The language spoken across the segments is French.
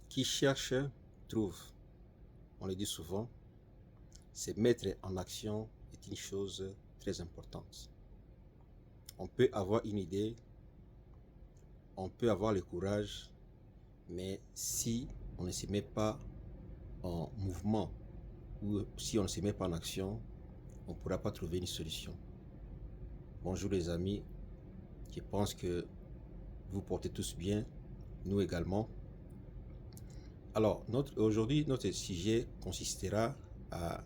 Qui cherche, trouve. On le dit souvent, c'est mettre en action est une chose très importante. On peut avoir une idée, on peut avoir le courage, mais si on ne se met pas en mouvement ou si on ne se met pas en action, on ne pourra pas trouver une solution. Bonjour les amis, je pense que vous portez tous bien, nous également. Alors, aujourd'hui, notre sujet consistera à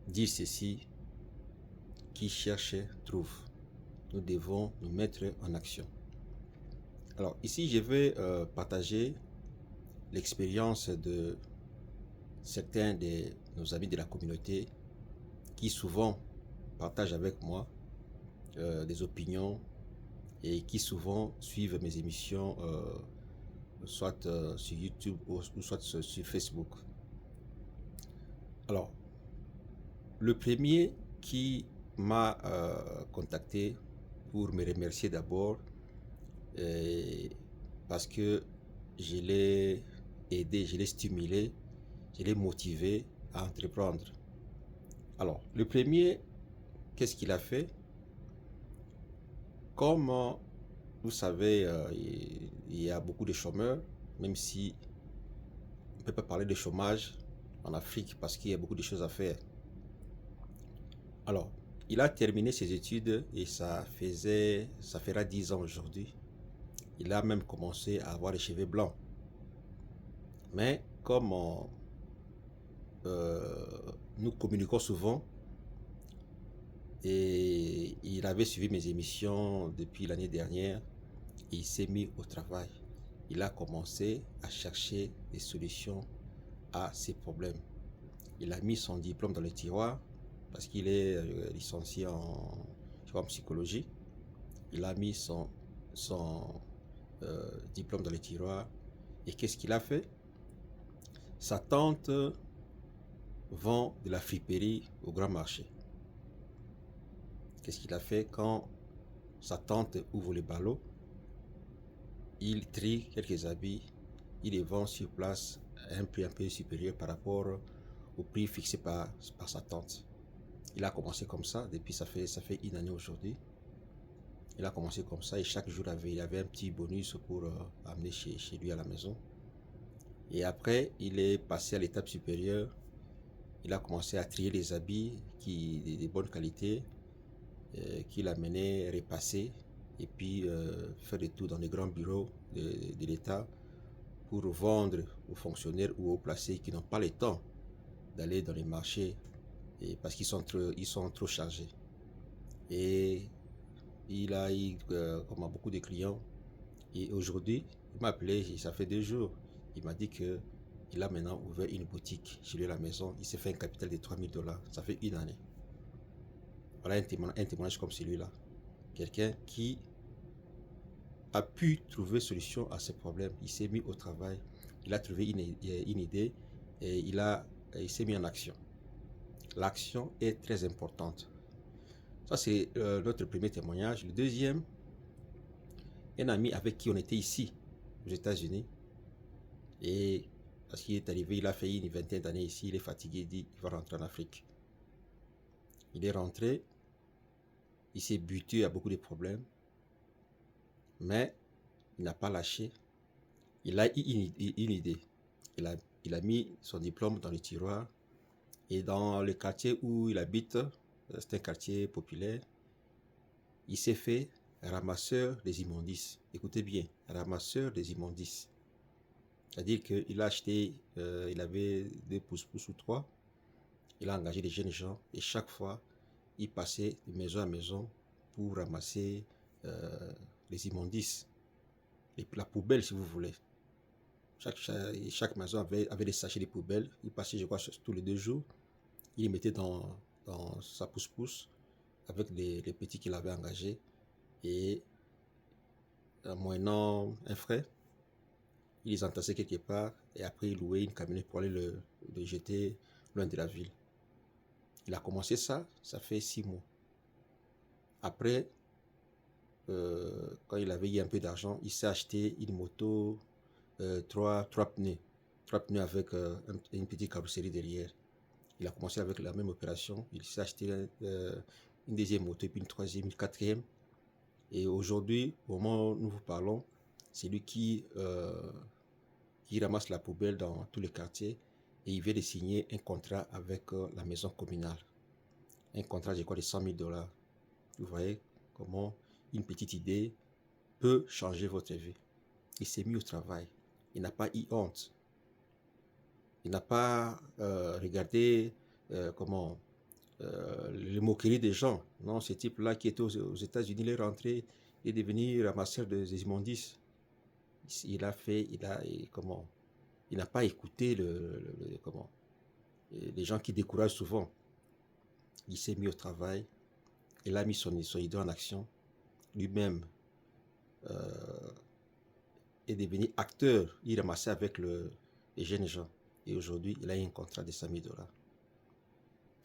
dire ceci: qui cherche, trouve. Nous devons nous mettre en action. Alors, ici, je vais partager l'expérience de certains de nos amis de la communauté qui souvent partagent avec moi des opinions et qui souvent suivent mes émissions soit sur YouTube ou soit sur Facebook. Alors, le premier qui m'a contacté pour me remercier d'abord parce que je l'ai aidé, je l'ai stimulé, je l'ai motivé à entreprendre. Alors, le premier, qu'est-ce qu'il a fait? Comme vous savez, il y a beaucoup de chômeurs, même si on ne peut pas parler de chômage en Afrique parce qu'il y a beaucoup de choses à faire. Alors, il a terminé ses études et ça fera 10 ans aujourd'hui. Il a même commencé à avoir les cheveux blancs. Mais comme nous communiquons souvent et il avait suivi mes émissions depuis l'année dernière et il s'est mis au travail. Il a commencé à chercher des solutions à ses problèmes. Il a mis son diplôme dans le tiroir parce qu'il est licencié en psychologie. Il a mis son diplôme dans le tiroir. Et qu'est-ce qu'il a fait? Sa tante vend de la friperie au grand marché. Qu'est-ce qu'il a fait quand sa tante ouvre le ballot? Il trie quelques habits, il les vend sur place à un prix un peu supérieur par rapport au prix fixé par sa tante. Il a commencé comme ça, depuis ça fait une année aujourd'hui. Il a commencé comme ça et chaque jour il avait un petit bonus pour amener chez lui à la maison. Et après, il est passé à l'étape supérieure. Il a commencé à trier les habits de bonne qualité qu'il amenait repasser et puis faire des tours dans les grands bureaux de l'État pour vendre aux fonctionnaires ou aux placés qui n'ont pas le temps d'aller dans les marchés parce qu'ils sont trop chargés. Et il a eu comme beaucoup de clients. Et aujourd'hui, il m'a appelé, ça fait 2 jours. Il m'a dit que il a maintenant ouvert une boutique chez lui à la maison. Il s'est fait un capital de $3000. Ça fait une année. Voilà un témoignage comme celui-là. Quelqu'un qui a pu trouver solution à ses problèmes. Il s'est mis au travail. Il a trouvé une idée et il s'est mis en action. L'action est très importante. Ça, c'est notre premier témoignage. Le deuxième, un ami avec qui on était ici, aux États-Unis. Et parce qu'il est arrivé, il a fait une vingtaine d'années ici, il est fatigué, il dit qu'il va rentrer en Afrique. Il est rentré, il s'est buté à beaucoup de problèmes, mais il n'a pas lâché. Il a eu une idée. Il a mis son diplôme dans le tiroir et dans le quartier où il habite, c'est un quartier populaire, il s'est fait ramasseur des immondices. Écoutez bien, ramasseur des immondices. C'est-à-dire qu'il a acheté, il avait 2 pouces ou 3. Il a engagé des jeunes gens et chaque fois, il passait de maison à maison pour ramasser les immondices, la poubelle si vous voulez. Chaque maison avait des sachets de poubelle. Il passait, je crois, tous les 2 jours. Il les mettait dans sa pousse-pousse avec les petits qu'il avait engagés et moyennant un frais, il les entassait quelque part et après il louait une camionnette pour aller le jeter loin de la ville. Il a commencé ça fait 6 mois. Après, quand il avait eu un peu d'argent, il s'est acheté une moto trois pneus. Trois pneus avec une petite carrosserie derrière. Il a commencé avec la même opération. Il s'est acheté une deuxième moto, puis une troisième, une quatrième. Et aujourd'hui, au moment où nous vous parlons, c'est lui qui ramasse la poubelle dans tous les quartiers et il vient de signer un contrat avec la maison communale. Un contrat, je crois, de 100 000 $. Vous voyez comment une petite idée peut changer votre vie. Il s'est mis au travail. Il n'a pas eu honte. Il n'a pas regardé les moqueries des gens. Non, ce type-là qui était aux États-Unis, il est rentré et est devenu ramasseur des immondices. Il n'a pas écouté les gens qui découragent souvent. Il s'est mis au travail. Il a mis son idée en action. Lui-même est devenu acteur. Il ramassait avec les jeunes gens. Et aujourd'hui, il a un contrat de 100 000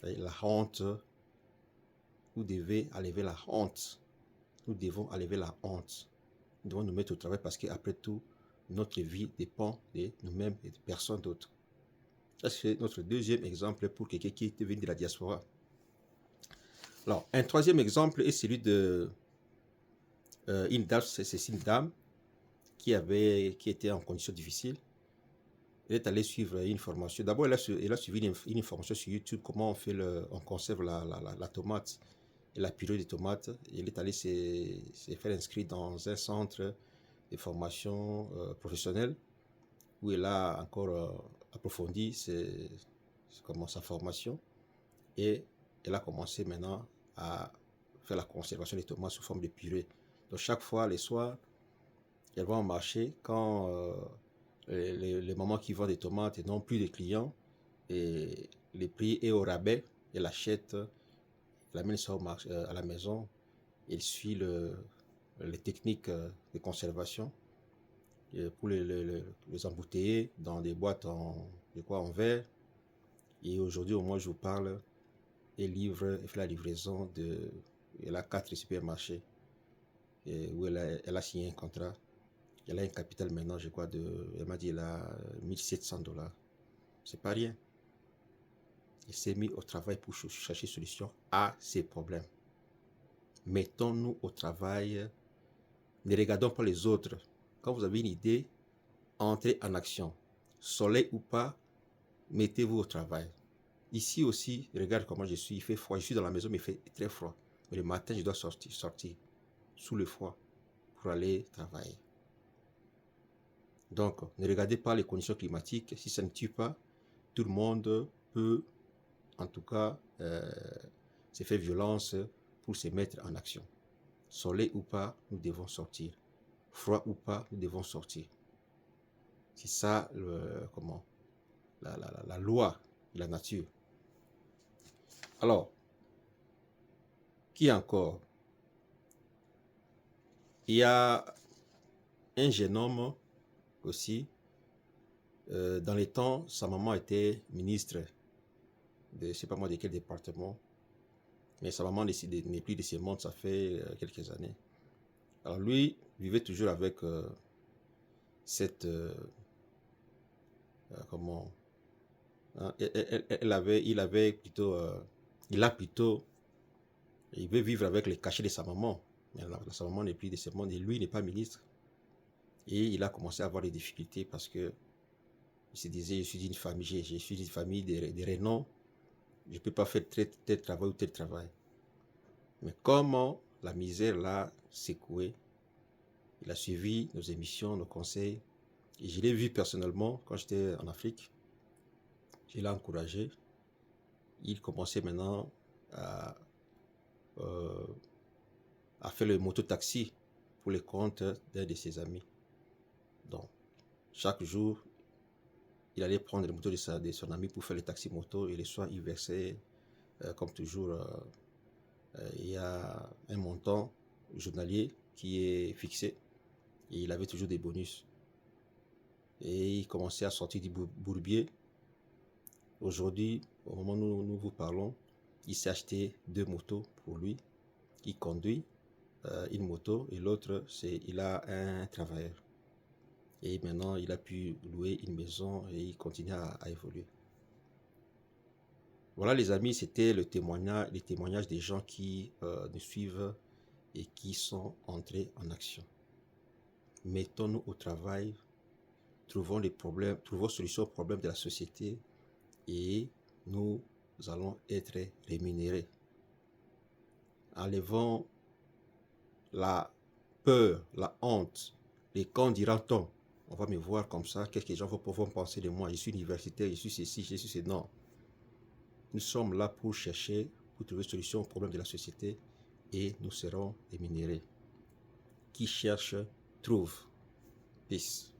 $. La honte, vous devez enlever la honte. Nous devons enlever la honte. Nous devons nous mettre au travail parce qu'après tout, notre vie dépend de nous-mêmes et de personne d'autre. Ça, c'est notre deuxième exemple pour quelqu'un qui est venu de la diaspora. Alors, un troisième exemple est celui de une dame qui était en condition difficile. Elle est allée suivre une formation. D'abord, elle a suivi une formation sur YouTube, comment on conserve la tomate et la purée de tomates. Elle est allée se faire inscrire dans un centre de formation professionnelle où elle a encore approfondi sa formation et elle a commencé maintenant à faire la conservation des tomates sous forme de purée. Donc chaque fois, les soirs, elle va au marché quand les mamans qui vendent des tomates n'ont plus de clients et le prix est au rabais, elle achète, elle amène ça à la maison, elle suit les techniques de conservation pour les embouteiller dans des boîtes en verre. Et aujourd'hui, au moins, je vous parle, elle fait la livraison elle a 4 supermarchés où elle a signé un contrat. Elle a un capital maintenant, je crois, elle m'a dit, elle a 1700 $. C'est pas rien. Elle s'est mise au travail pour chercher solution à ses problèmes. Mettons-nous au travail. Ne regardons pas les autres. Quand vous avez une idée, entrez en action. Soleil ou pas, mettez-vous au travail. Ici aussi, regarde comment je suis. Il fait froid. Je suis dans la maison, mais il fait très froid. Mais le matin, je dois sortir sous le froid pour aller travailler. Donc, ne regardez pas les conditions climatiques. Si ça ne tue pas, tout le monde peut, en tout cas, se faire violence pour se mettre en action. Soleil ou pas, nous devons sortir. Froid ou pas, nous devons sortir. C'est ça, la loi de la nature. Alors, qui encore? Il y a un jeune homme aussi. Dans les temps, sa maman était ministre de, je ne sais pas moi de quel département, mais sa maman n'est plus de ce monde, ça fait quelques années. Alors lui vivait toujours avec cette comment hein, il veut vivre avec les cachets de sa maman, mais sa maman n'est plus de ce monde et lui n'est pas ministre. Et il a commencé à avoir des difficultés parce que il se disait, je suis d'une famille de renom, je ne peux pas faire tel travail ou tel travail. Mais comment la misère l'a secoué, il a suivi nos émissions, nos conseils, et je l'ai vu personnellement quand j'étais en Afrique. Je l'ai encouragé. Il commençait maintenant à faire le mototaxi pour les comptes d'un de ses amis. Donc, chaque jour, il allait prendre les motos de son ami pour faire le taxi moto et le soir, il versait, comme toujours, il y a un montant journalier qui est fixé et il avait toujours des bonus. Et il commençait à sortir du bourbier. Aujourd'hui, au moment où nous vous parlons, il s'est acheté 2 motos pour lui. Il conduit une moto et l'autre, il a un travailleur. Et maintenant, il a pu louer une maison et il continue à évoluer. Voilà les amis, c'était les témoignages des gens qui nous suivent et qui sont entrés en action. Mettons-nous au travail, trouvons solutions aux problèmes de la société et nous allons être rémunérés. Enlevons la peur, la honte, les quand dira-t-on. On va me voir comme ça, qu'est-ce que les gens vont penser de moi? Je suis universitaire, je suis ceci, je suis ceci. Non. Nous sommes là pour chercher, pour trouver une solution aux problèmes de la société et nous serons rémunérés. Qui cherche, trouve. Peace.